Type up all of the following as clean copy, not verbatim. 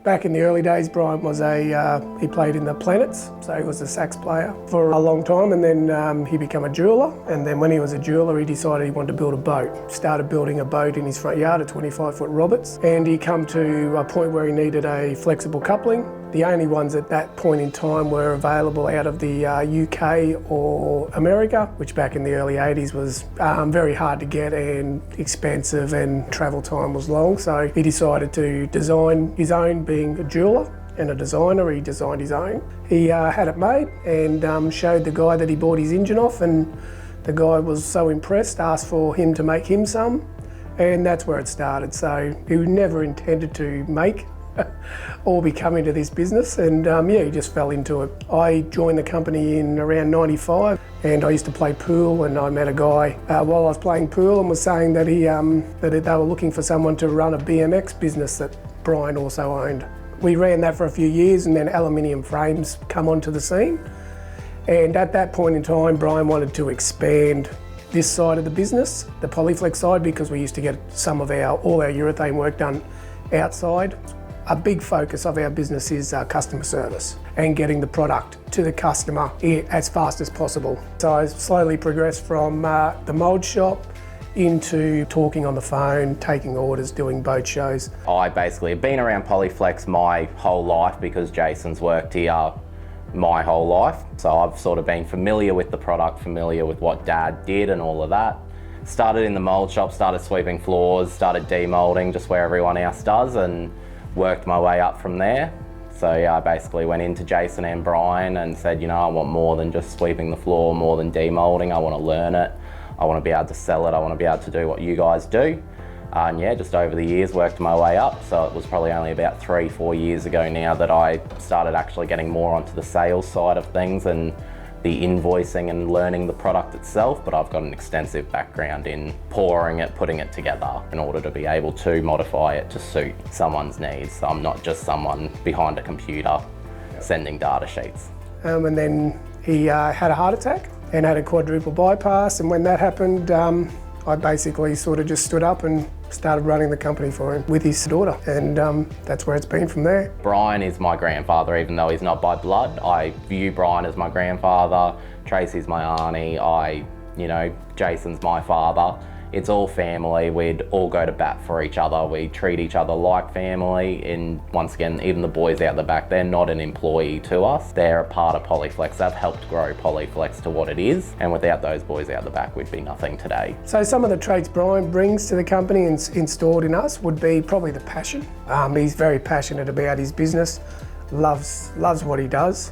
Back in the early days, Brian was he played in the Planets, so he was a sax player for a long time, and then he became a jeweller. And then when he was a jeweller, he decided he wanted to build a boat. Started building a boat in his front yard, a 25-foot Roberts, and he come to a point where he needed a flexible coupling. The only ones at that point in time were available out of the UK or America, which back in the early 80s was very hard to get and expensive, and travel time was long. So he decided to design his own. Being a jeweller and a designer, he designed his own. He had it made and showed the guy that he bought his engine off, and the guy was so impressed, asked for him to make him some, and that's where it started. So he never intended to make or become into this business, and he just fell into it. I joined the company in around 95, and I used to play pool, and I met a guy while I was playing pool and was saying that that they were looking for someone to run a BMX business that Brian also owned. We ran that for a few years, and then aluminium frames come onto the scene, and at that point in time Brian wanted to expand this side of the business, the Polyflex side, because we used to get all our urethane work done outside. A big focus of our business is customer service and getting the product to the customer as fast as possible. So I slowly progressed from the mould shop into talking on the phone, taking orders, doing boat shows. I basically have been around Polyflex my whole life because Jason's worked here my whole life. So I've sort of been familiar with the product, familiar with what Dad did and all of that. Started in the mould shop, started sweeping floors, started demoulding just where everyone else does, and worked my way up from there. So yeah, I basically went into Jason and Brian and said, I want more than just sweeping the floor, more than demoulding. I want to learn it. I want to be able to sell it. I want to be able to do what you guys do. And yeah, just over the years, worked my way up. So it was probably only about 3-4 years ago now that I started actually getting more onto the sales side of things and the invoicing and learning the product itself, but I've got an extensive background in pouring it, putting it together in order to be able to modify it to suit someone's needs. So I'm not just someone behind a computer sending data sheets. And then he had a heart attack and had a quadruple bypass, and when that happened, I basically sort of just stood up and started running the company for him with his daughter, and that's where it's been from there. Brian is my grandfather, even though he's not by blood. I view Brian as my grandfather, Tracy's my auntie, Jason's my father. It's all family. We'd all go to bat for each other. We treat each other like family. And once again, even the boys out the back, they're not an employee to us. They're a part of Polyflex. They've helped grow Polyflex to what it is. And without those boys out the back, we'd be nothing today. So some of the traits Brian brings to the company and installed in us would be probably the passion. He's very passionate about his business, loves what he does.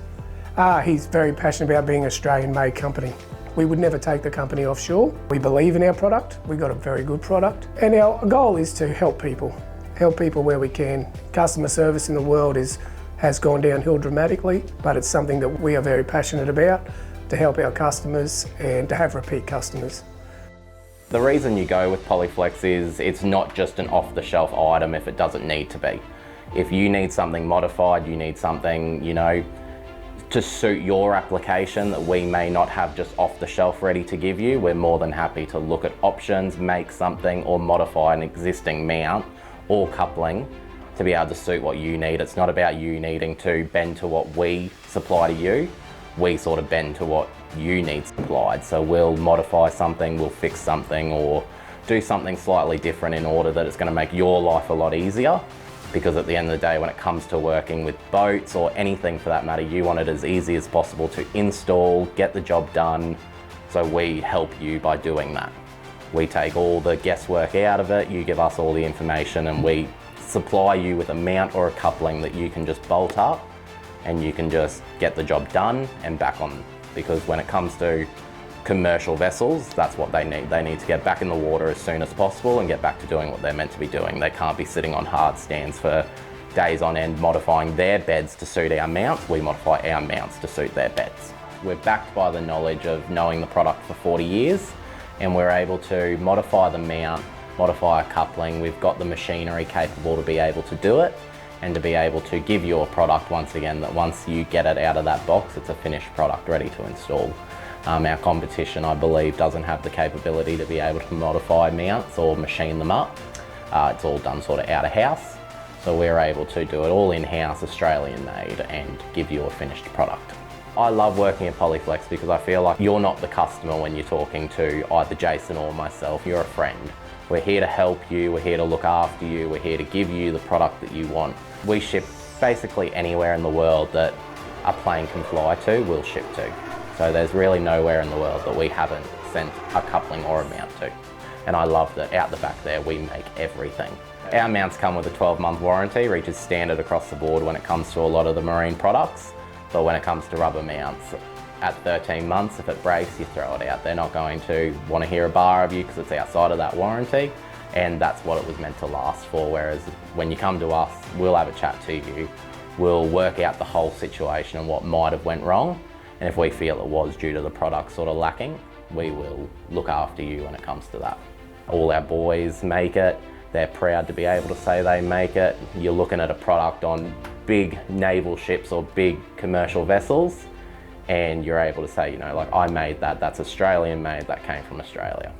He's very passionate about being an Australian-made company. We would never take the company offshore. We believe in our product. We've got a very good product. And our goal is to help people where we can. Customer service in the world has gone downhill dramatically, but it's something that we are very passionate about, to help our customers and to have repeat customers. The reason you go with Polyflex is it's not just an off-the-shelf item if it doesn't need to be. If you need something modified, you need something, to suit your application that we may not have just off the shelf ready to give you, we're more than happy to look at options, make something or modify an existing mount or coupling to be able to suit what you need. It's not about you needing to bend to what we supply to you. We sort of bend to what you need supplied. So we'll modify something, we'll fix something, or do something slightly different in order that it's going to make your life a lot easier. Because at the end of the day, when it comes to working with boats or anything for that matter, you want it as easy as possible to install, get the job done. So we help you by doing that. We take all the guesswork out of it, you give us all the information, and we supply you with a mount or a coupling that you can just bolt up and you can just get the job done and back on. Because when it comes to commercial vessels, that's what they need. They need to get back in the water as soon as possible and get back to doing what they're meant to be doing. They can't be sitting on hard stands for days on end modifying their beds to suit our mounts. We modify our mounts to suit their beds. We're backed by the knowledge of knowing the product for 40 years, and we're able to modify the mount, modify a coupling. We've got the machinery capable to be able to do it and to be able to give you a product, once again, that once you get it out of that box, it's a finished product ready to install. Our competition, I believe, doesn't have the capability to be able to modify mounts or machine them up. It's all done sort of out of house. So we're able to do it all in-house, Australian made, and give you a finished product. I love working at Polyflex because I feel like you're not the customer when you're talking to either Jason or myself, you're a friend. We're here to help you, we're here to look after you, we're here to give you the product that you want. We ship basically anywhere in the world that a plane can fly to, we'll ship to. So there's really nowhere in the world that we haven't sent a coupling or a mount to. And I love that out the back there, we make everything. Our mounts come with a 12-month warranty, which is standard across the board when it comes to a lot of the marine products. But when it comes to rubber mounts, at 13 months, if it breaks, you throw it out. They're not going to want to hear a bar of you because it's outside of that warranty, and that's what it was meant to last for. Whereas when you come to us, we'll have a chat to you, we'll work out the whole situation and what might have went wrong, and if we feel it was due to the product sort of lacking, we will look after you when it comes to that. All our boys make it, they're proud to be able to say they make it. You're looking at a product on big naval ships or big commercial vessels, and you're able to say, you know, like, I made that, that's Australian made, that came from Australia.